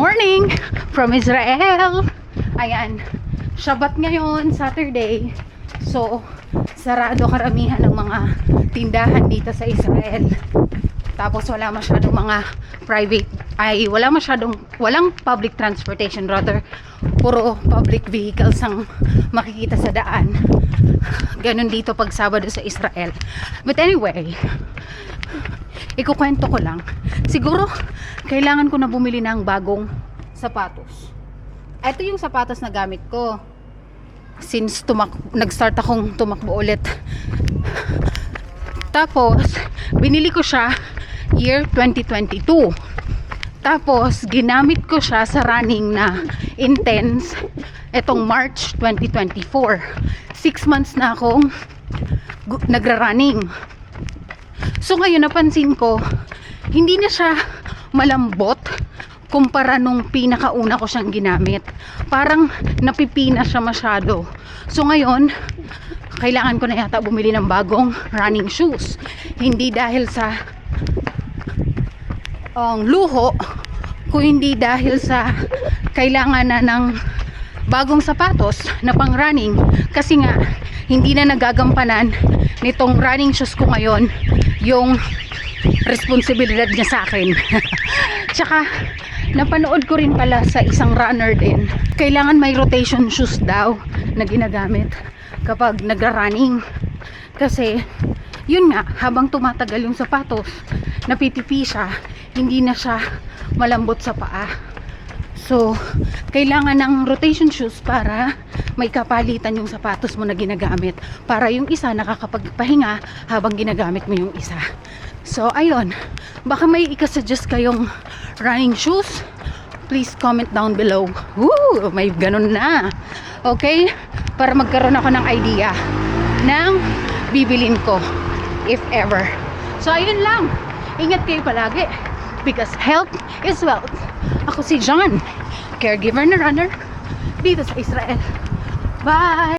morning from Israel. Ayan, Shabbat ngayon, Saturday. So, sarado karamihan ng mga tindahan dito sa Israel. Tapos wala masyadong mga private, walang public transportation, rather puro public vehicles ang makikita sa daan. Ganun dito pag Sabado sa Israel. But anyway, ikukwento ko lang. Siguro kailangan ko na bumili ng bagong sapatos. Ito yung sapatos na gamit ko since nag-start akong tumakbo ulit. Tapos binili ko siya year 2022. Tapos ginamit ko siya sa running na intense etong March 2024. 6 months na akong nagra-running. So ngayon napansin ko, hindi na siya malambot kumpara nung pinakauna ko siyang ginamit. Parang napipina siya masyado. So ngayon, kailangan ko na yata bumili ng bagong running shoes. Hindi dahil sa luho, kung hindi dahil sa kailangan na ng bagong sapatos na pang running. Kasi nga, hindi na nagagampanan nitong running shoes ko ngayon yung responsibilidad niya sa akin. Tsaka napanood ko rin pala sa isang runner din, kailangan may rotation shoes daw na ginagamit kapag nagra-running. Kasi yun nga, habang tumatagal yung sapatos, napipipi siya, hindi na siya malambot sa paa. So kailangan ng rotation shoes para may kapalitan yung sapatos mo na ginagamit, para yung isa nakakapagpahinga habang ginagamit mo yung isa. So ayun, baka may ikasuggest kayong running shoes, please comment down below. Woo, may ganun na. Okay, para magkaroon ako ng idea ng bibilin ko if ever. So ayun lang, ingat kayo palagi because health is wealth. Ako si John, caregiver na runner dito sa Israel. Bye!